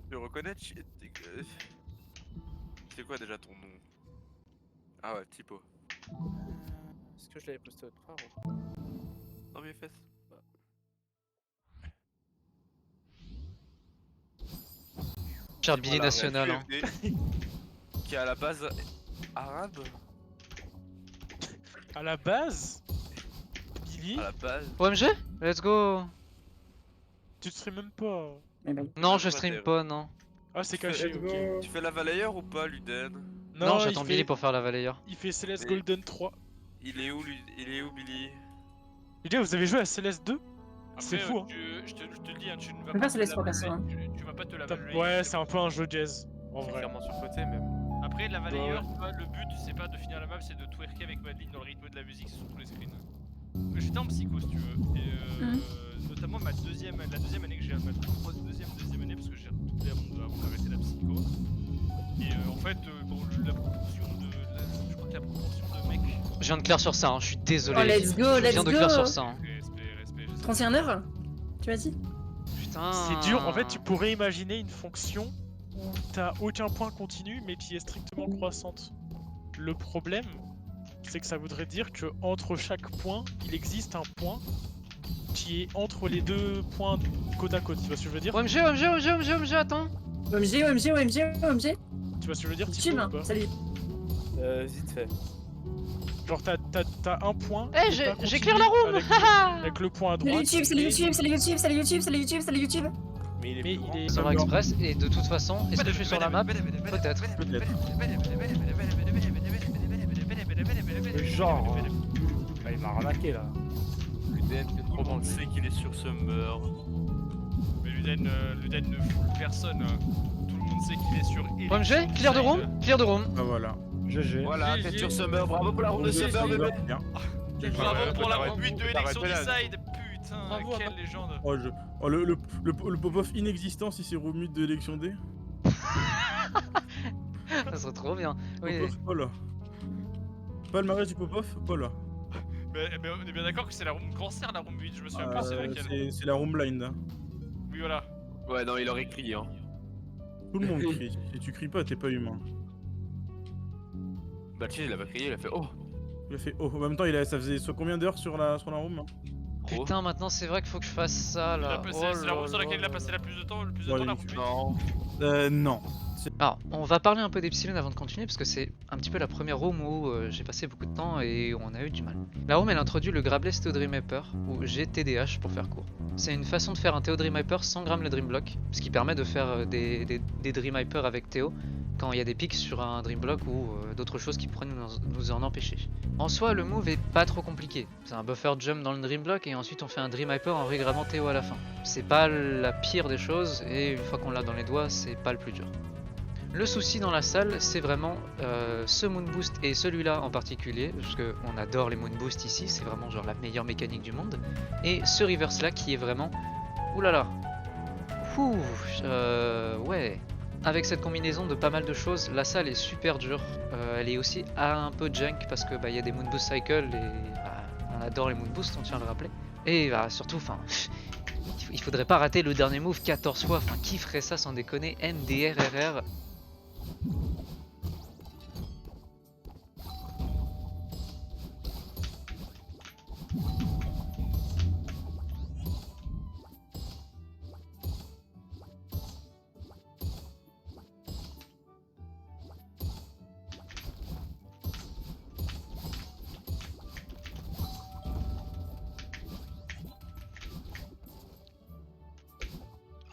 Tu reconnais c'est quoi déjà ton nom? Ah ouais, Typo. Est-ce que je l'avais posté autre part ou... Non mais fesses. Cher Billy National, hein. Qui est à la base arabe. À la base, Billy, À la base. OMG, let's go. tu te stream même pas. Non, Ah, je bah, stream t'es- pas, non. Ah, c'est Tu fais- caché, ok. Tu fais la Valayeur ou pas, Luden? Non, il j'attends fait... Billy pour faire la Valayeur. Il fait Celeste Mais- Golden 3. Il est où, Billy? Les gars, vous avez joué à Celeste 2? C'est Après, fou, hein. je te le dis, hein, tu ne vas Mais pas pas te Celeste la 3 perso, hein. tu vas pas te la Ouais, c'est un peu un jeu jazz, en vrai. Clairement surcoté même. Après, la Valayeur, Ouais. tu vois, le but c'est pas de finir la map, c'est de twerker avec Madeline dans le rythme de la musique sur tous les screens. J'étais en psycho si tu veux. Et notamment la deuxième année que j'ai ma deuxième année parce que j'ai redoublé avant d'arrêter la psycho. Et en fait, bon, la proportion je crois que la proportion de mecs. Je viens de clair sur ça, hein. Je suis désolé. Oh, let's go, Je let's viens de clair sur go. ça. Hein. Respect. 31 heures tu m'as dit? Putain. C'est dur, en fait, tu pourrais imaginer une fonction où t'as aucun point continu, mais qui est strictement croissante. Le problème, c'est que ça voudrait dire que entre chaque point, il existe un point qui est entre les deux points côte à côte. Tu vois ce que je veux dire? OMG, attends. OMG, OMG, OMG, OMG. Tu vois ce que je veux dire? Tu Thibaut, m'as. ou pas Salut. Vite fait. Genre t'as un point. Eh, qui est pas j'ai continu clear la room. avec, avec le point à Salut droite. YouTube, salut et- YouTube, salut YouTube, salut YouTube, salut YouTube, salut YouTube. Mais il est Mais plus grand. il est Serveur Express, et de toute façon, est-ce que je suis sur la map? Peut-être. Le genre. Il m'a arnaqué là. Luden, tout le monde sait qu'il est sur Summer. Mais Luden ne fout personne. Tout le monde sait qu'il est sur OMG, clear de room. Clear de room. Ah voilà. GG. Voilà, t'es sur Summer, bravo pour la ronde de Summer, bébé. Bien. Bravo pour la T'arrêtes- conduite de t'arrêtes élection là. Decide. Putain, Bravo à quelle légende. Oh, oh, le pop-off inexistant si c'est remute de l'élection D. Ça serait trop bien. Oui. Pop-off, oh là. Pas le mariage du pop-off, oh là. Mais on est bien d'accord que c'est la room cancer, la room 8, je me souviens plus c'est laquelle. C'est la room blind. Hein. Oui, voilà. Ouais, non, il aurait crié, hein. Tout le monde crie. Si tu cries pas, t'es pas humain. Bah, tu sais, il a pas crié, il a fait oh. Il a fait oh. En même temps, ça faisait soit combien d'heures sur la room hein? Putain, maintenant c'est vrai qu'il faut que je fasse ça là. C'est la room sur laquelle il a passé le plus de temps, Ouais, la room 8. Non. Non. Alors, on va parler un peu d'Epsilon avant de continuer parce que c'est un petit peu la première room où j'ai passé beaucoup de temps et on a eu du mal. La room elle introduit le Grabless Theodreamhyper ou GTDH pour faire court. C'est une façon de faire un Theodreamhyper sans gramme le Dreamblock, ce qui permet de faire des Dreamhyper avec Théo quand il y a des pics sur un Dreamblock ou d'autres choses qui pourraient nous en empêcher. En soi, le move est pas trop compliqué. C'est un buffer jump dans le Dreamblock et ensuite on fait un Dreamhyper en regrabbant Théo à la fin. C'est pas la pire des choses et une fois qu'on l'a dans les doigts, c'est pas le plus dur. Le souci dans la salle, c'est vraiment ce Moon Boost et celui-là en particulier, parce qu'on adore les Moon Boost ici, c'est vraiment genre la meilleure mécanique du monde. Et ce reverse là qui est vraiment... Oulala. Ouh, ouais. Avec cette combinaison de pas mal de choses, la salle est super dure. Elle est aussi un peu junk parce que y a des Moon Boost Cycle et on adore les Moon Boost, on tient à le rappeler. Et surtout, enfin... il faudrait pas rater le dernier move 14 fois, enfin qui ferait ça sans déconner? NDRRR.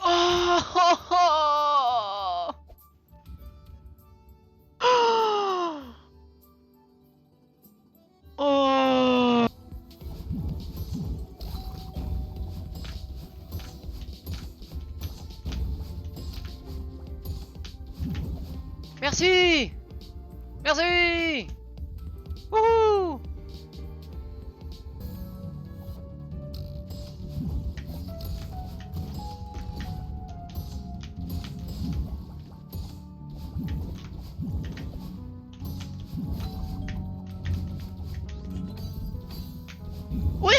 Oh, oh. Merci. Merci. Wouhou. Oui.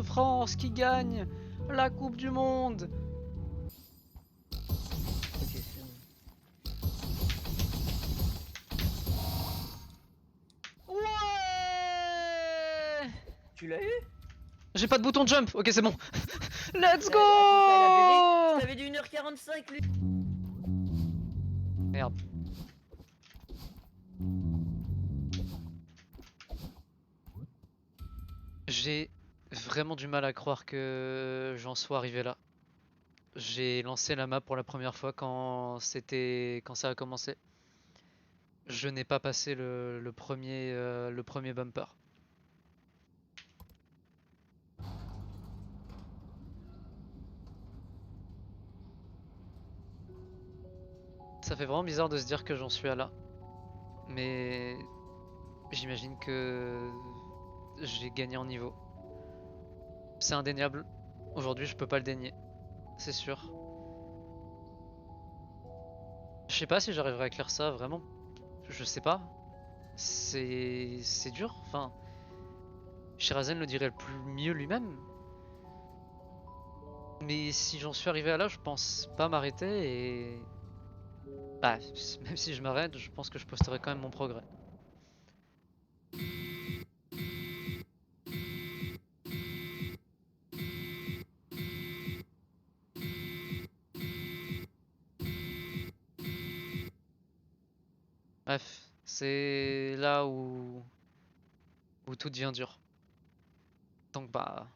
de France qui gagne la Coupe du Monde. Ok, c'est bon. Ouais. Tu l'as eu? J'ai pas de bouton de jump. Ok, c'est bon. Let's go. T'avais dit 1h45 lui. Merde. J'ai vraiment du mal à croire que j'en sois arrivé là. J'ai lancé la map pour la première fois quand ça a commencé. Je n'ai pas passé le premier bumper. Ça fait vraiment bizarre de se dire que j'en suis à là. Mais j'imagine que j'ai gagné en niveau. C'est indéniable. Aujourd'hui, je peux pas le dénier. C'est sûr. Je sais pas si j'arriverai à éclairer ça, vraiment. Je sais pas. C'est dur. Enfin, Shirazen le dirait le plus mieux lui-même. Mais si j'en suis arrivé à là, je pense pas m'arrêter et... Bah, même si je m'arrête, je pense que je posterai quand même mon progrès. Bref, c'est là où tout devient dur. Donc bah...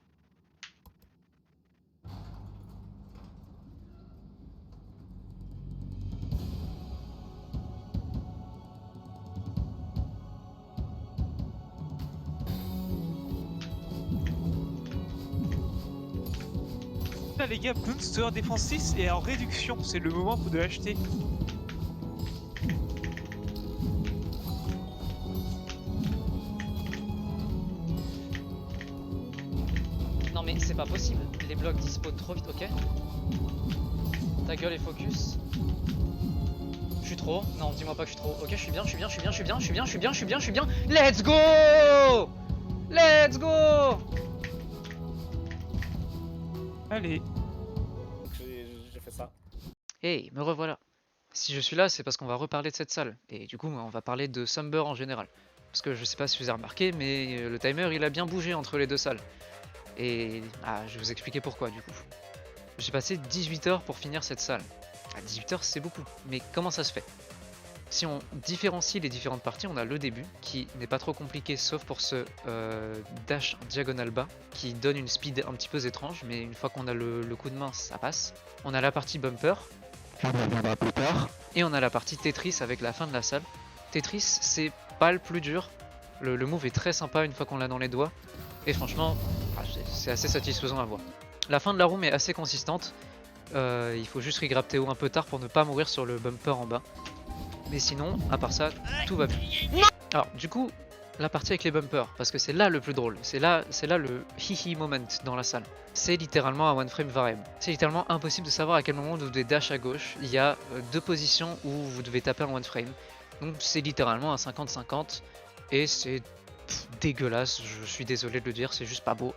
Là les gars, Boomster Défense 6 est en réduction, c'est le moment de l'acheter. Non mais c'est pas possible, les blocs disposent trop vite, ok? Ta gueule et focus. Je suis trop, non dis-moi pas que je suis trop, ok je suis bien, let's go! Let's go! Allez. J'ai fait ça. Hey, me revoilà. Si je suis là, c'est parce qu'on va reparler de cette salle. Et du coup, on va parler de Sumber en général. Parce que je sais pas si vous avez remarqué, mais le timer il a bien bougé entre les deux salles. Et je vais vous expliquer pourquoi du coup. J'ai passé 18 heures pour finir cette salle. 18 heures c'est beaucoup, mais comment ça se fait? Si on différencie les différentes parties, on a le début qui n'est pas trop compliqué sauf pour ce dash diagonal bas qui donne une speed un petit peu étrange, mais une fois qu'on a le coup de main ça passe. On a la partie bumper, on y reviendra plus tard, et on a la partie Tetris avec la fin de la salle. Tetris c'est pas le plus dur, le move est très sympa une fois qu'on l'a dans les doigts, et franchement c'est assez satisfaisant à voir. La fin de la room est assez consistante, il faut juste regrab Théo un peu tard pour ne pas mourir sur le bumper en bas. Mais sinon, à part ça, tout va bien. Alors, du coup, la partie avec les bumpers, parce que c'est là le plus drôle, c'est là le hihi moment dans la salle. C'est littéralement un one frame variable. C'est littéralement impossible de savoir à quel moment vous devez dash à gauche. Il y a deux positions où vous devez taper en one frame. Donc c'est littéralement un 50-50 et c'est dégueulasse, je suis désolé de le dire, c'est juste pas beau.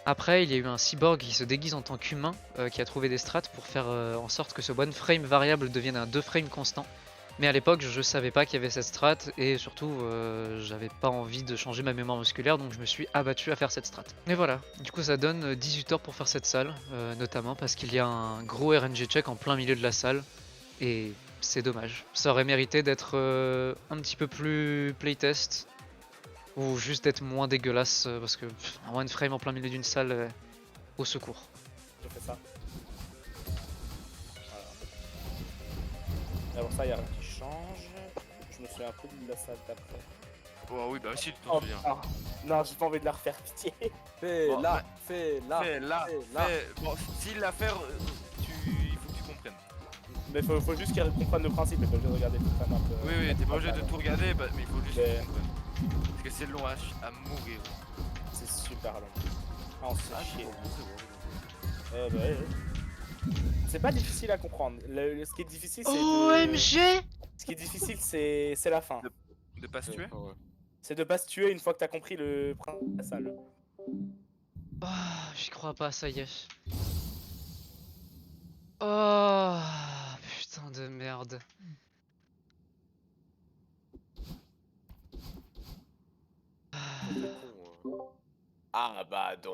Après, il y a eu un cyborg qui se déguise en tant qu'humain qui a trouvé des strats pour faire en sorte que ce one frame variable devienne un 2 frame constant. Mais à l'époque, je savais pas qu'il y avait cette strat et surtout, j'avais pas envie de changer ma mémoire musculaire, donc je me suis abattu à faire cette strat. Mais voilà, du coup ça donne 18 heures pour faire cette salle, notamment parce qu'il y a un gros RNG check en plein milieu de la salle, et c'est dommage. Ça aurait mérité d'être un petit peu plus playtest, ou juste d'être moins dégueulasse, parce que un one frame en plein milieu d'une salle, au secours. J'ai fait ça. Voilà. D'abord ça, il y a rien qui change. Je me souviens un peu de la salle d'après. Oh oui, bah si tu t'en souviens. Ah. Non, j'ai pas envie de la refaire, pitié. Bon, Fais-la, bah, fais-la. Fais-la, fais... Bon, si l'affaire, il faut que tu comprennes. Mais faut juste qu'elle comprenne le principe, et pas obligé de regarder tout le temps un peu. Oui, t'es pas obligé de tout regarder, bah, mais il faut juste que tu comprennes. Parce que c'est long à mourir. C'est super long. Ah, on se fait chier. C'est bon. Ouais. C'est pas difficile à comprendre. Ce qui est difficile, c'est OMG! Ce qui est difficile, c'est la fin. De pas se tuer? C'est de pas se tuer une fois que t'as compris le principe de la salle. Ah. j'y crois pas, ça y est. Oh, putain de merde. Ah bah donc.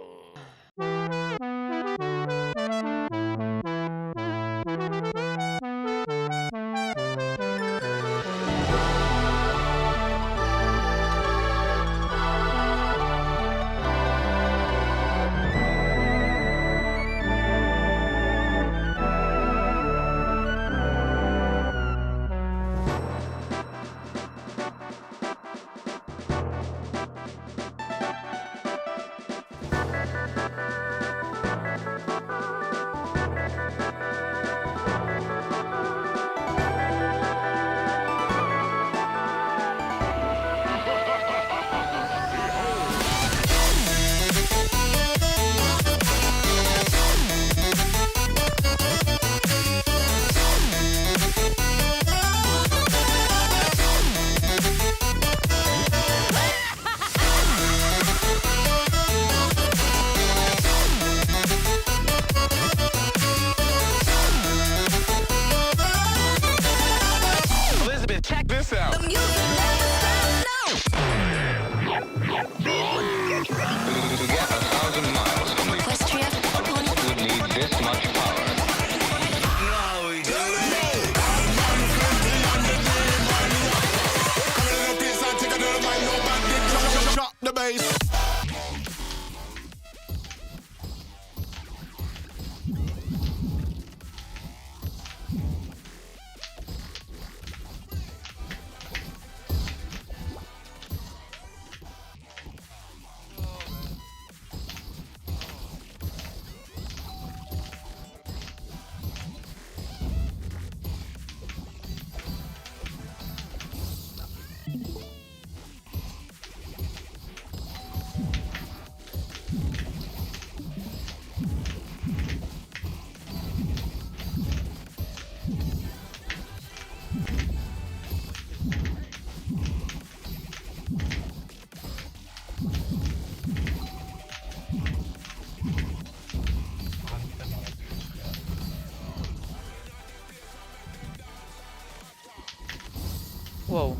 Waouh.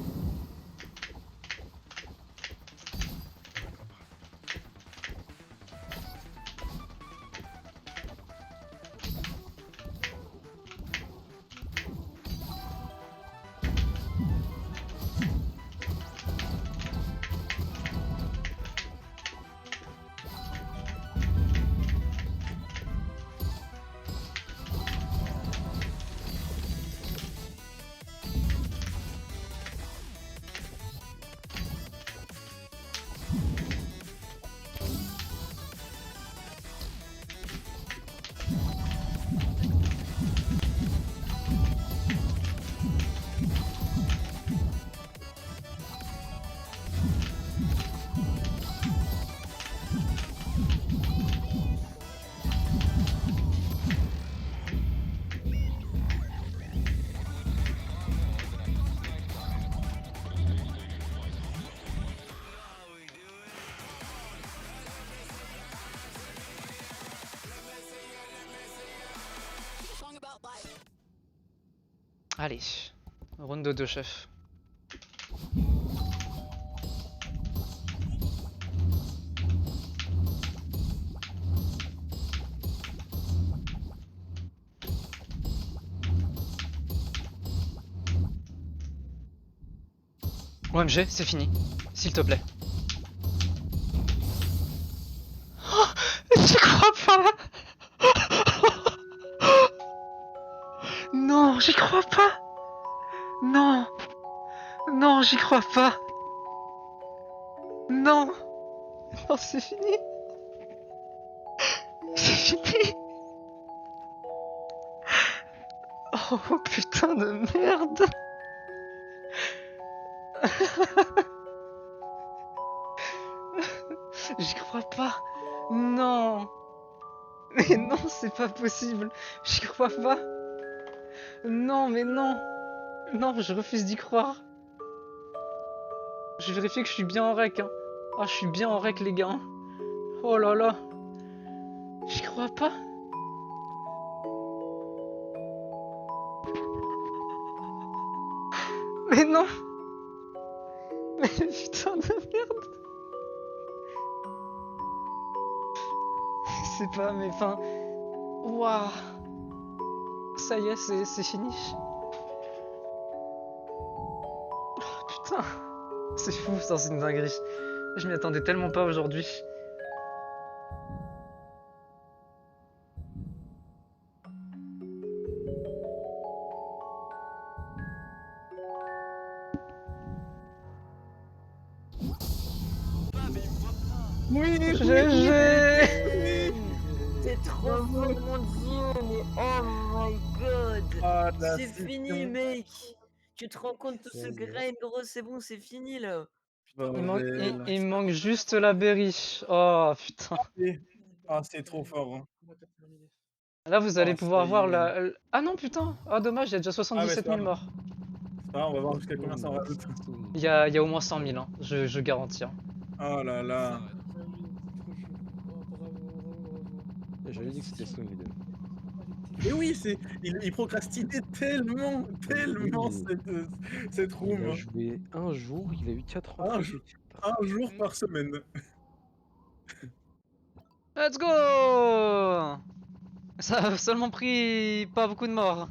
Allez, round de 2 chef. OMG, c'est fini. S'il te plaît. Oh, j'y crois pas. Non, j'y crois pas. Non. Non, j'y crois pas. Non. Non, c'est fini. C'est fini. Oh putain de merde. J'y crois pas. Non. Mais non, c'est pas possible. J'y crois pas. Non, mais non. Non, je refuse d'y croire. Je vérifie que je suis bien en rec. Hein. Ah, je suis bien en rec, les gars. Oh là là. crois pas. Mais non. Mais putain de merde. C'est pas, mais enfin... Waouh. Ça y est, c'est fini. Oh, putain. C'est fou, ça, c'est une dinguerie. Je m'y attendais tellement pas aujourd'hui. Oui, GG. T'es trop fort, mon dieu, mais oh my god! Ah, la C'est fini, session. mec! Tu te rends compte tout ce grain, gros, c'est bon, c'est fini là! Il manque juste la berry. Oh putain. Ah, c'est trop fort. Hein. Là, vous allez Oh, pouvoir ça y voir est. la... Ah non, putain. Ah dommage, il y a déjà 77 000 grave. morts. C'est pas grave, on va voir jusqu'à combien ça en rajoute. Il y a au moins 100 000, hein. Je garantis. Hein. Oh là là. J'avais dit que c'était Soon vidéo. Et oui, il procrastinait tellement Oui. cette room. Il a hein. joué un jour, il a eu 4 Un entrées. jour. Un jour par semaine. Let's go. Ça a seulement pris pas beaucoup de morts.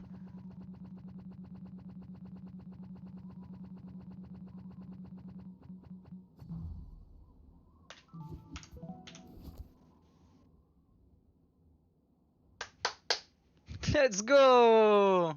Let's go.